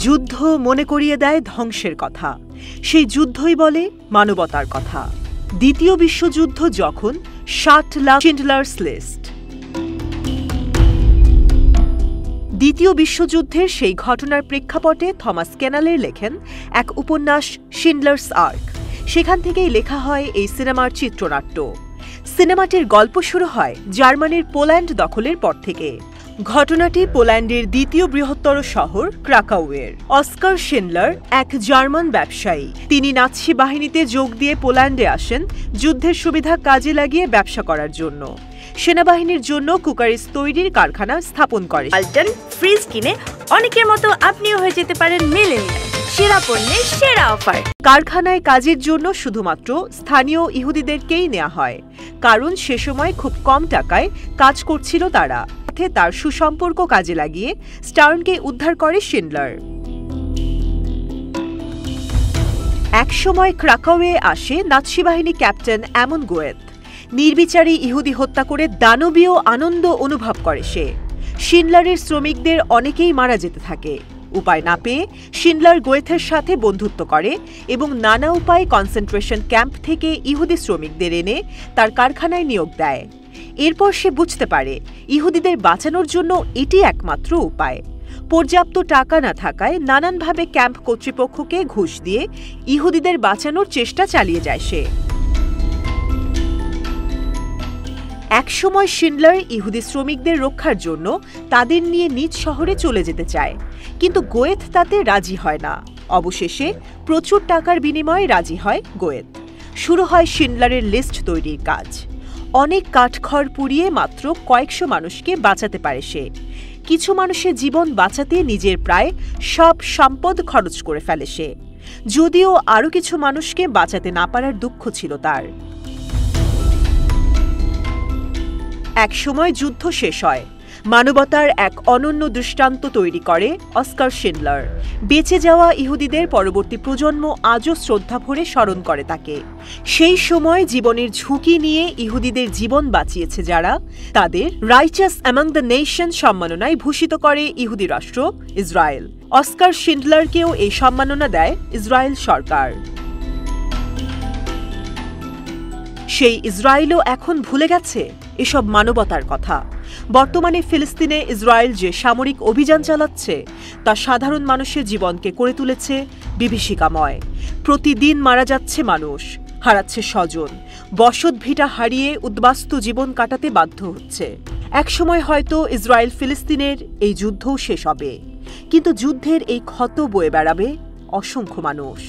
যুদ্ধ মনে করিয়ে দেয় ধ্বংসের কথা, সেই যুদ্ধই বলে মানবতার কথা। দ্বিতীয় বিশ্বযুদ্ধ যখন 60 লাখ শিন্ডলার্স লিস্ট। দ্বিতীয় বিশ্বযুদ্ধের সেই ঘটনার প্রেক্ষাপটে থমাস কেনালের লেখেন এক উপন্যাস শিন্ডলার্স আর্ক। সেখান থেকেই লেখা হয় এই সিনেমার চিত্রনাট্য। সিনেমাটির গল্প শুরু হয় জার্মানির পোল্যান্ড দখলের পর থেকে। ঘটনাটি পোল্যান্ডের দ্বিতীয় বৃহত্তর শহর ক্রাকাউয়ের। অস্কার শিন্ডলার এক জার্মান ব্যবসায়ী। তিনি নাৎসি বাহিনীতে যোগ দিয়ে পোল্যান্ডে আসেন যুদ্ধের সুবিধা কাজে লাগিয়ে ব্যবসা করার জন্য। সেনাবাহিনীর জন্য কুকারিস তৈরির কারখানা স্থাপন করে। আলটন ফ্রিজ কিনে অনেকের মতো আপনিও হয়ে যেতে পারেন মিলেনিয়াল। সেরা পণ্যের সেরা অফার। কারখানায় কাজের জন্য শুধুমাত্র স্থানীয় ইহুদিদেরকেই নেওয়া হয়, কারণ সে সময় খুব কম টাকায় কাজ করছিল তারা। তার সুসম্পর্ক কাজে লাগিয়ে স্টার্নকে উদ্ধার করে শিন্ডলার। একসময় ক্রাকাওয়ে আসে নাৎসি বাহিনী ক্যাপ্টেন অ্যামন গোয়েথ। নির্বিচারী ইহুদি হত্যা করে দানবীয় আনন্দ অনুভব করে সে। শিন্ডলারের শ্রমিকদের অনেকেই মারা যেতে থাকে। উপায় না পেয়ে শিন্ডলার গোয়েথের সাথে বন্ধুত্ব করে এবং নানা উপায়ে কনসেন্ট্রেশন ক্যাম্প থেকে ইহুদি শ্রমিকদের এনে তার কারখানায় নিয়োগ দেয়। এরপর সে বুঝতে পারে ইহুদিদের বাঁচানোর জন্য এটি একমাত্র উপায়। পর্যাপ্ত টাকা না থাকায় নানানভাবে ক্যাম্প কর্তৃপক্ষকে ঘুষ দিয়ে ইহুদিদের বাঁচানোর চেষ্টা চালিয়ে যায় সে। একসময় শিন্ডলার ইহুদি শ্রমিকদের রক্ষার জন্য তাদের নিয়ে নিজ শহরে চলে যেতে চায়, কিন্তু গোয়েথ তাতে রাজি হয় না। অবশেষে প্রচুর টাকার বিনিময়ে রাজি হয় গোয়েথ। শুরু হয় শিন্ডলারের লিস্ট তৈরির কাজ। অনেক কাঠখড় পুড়িয়ে মাত্র কয়েকশো মানুষকে বাঁচাতে পারে সে। কিছু মানুষের জীবন বাঁচাতে নিজের প্রায় সব সম্পদ খরচ করে ফেলে সে, যদিও আরও কিছু মানুষকে বাঁচাতে না পারার দুঃখ ছিল তার। একসময় যুদ্ধ শেষ হয়। মানবতার এক অনন্য দৃষ্টান্ত তৈরি করে অস্কার শিন্ডলার। বেঁচে যাওয়া ইহুদিদের পরবর্তী প্রজন্ম আজও শ্রদ্ধা ভরে স্মরণ করে তাকে। সেই সময় জীবনের ঝুঁকি নিয়ে ইহুদিদের জীবন বাঁচিয়েছে যারা, তাদের রাইচাস অ্যামং দ্য নেশন সম্মাননায় ভূষিত করে ইহুদি রাষ্ট্র ইসরায়েল। অস্কার শিন্ডলারকেও এই সম্মাননা দেয় ইসরায়েল সরকার। সেই ইসরায়েলও এখন ভুলে গেছে এসব মানবতার কথা। বর্তমানে ফিলিস্তিনে ইসরায়েল যে সামরিক অভিযান চালাচ্ছে তা সাধারণ মানুষের জীবনকে করে তুলেছে বিভীষিকাময়। প্রতিদিন মারা যাচ্ছে মানুষ, হারাচ্ছে স্বজন, বসত ভিটা হারিয়ে উদ্বাস্তু জীবন কাটাতে বাধ্য হচ্ছে। একসময় হয়তো ইসরায়েল ফিলিস্তিনের এই যুদ্ধও শেষ হবে, কিন্তু যুদ্ধের এই ক্ষত বয়ে বেড়াবে অসংখ্য মানুষ।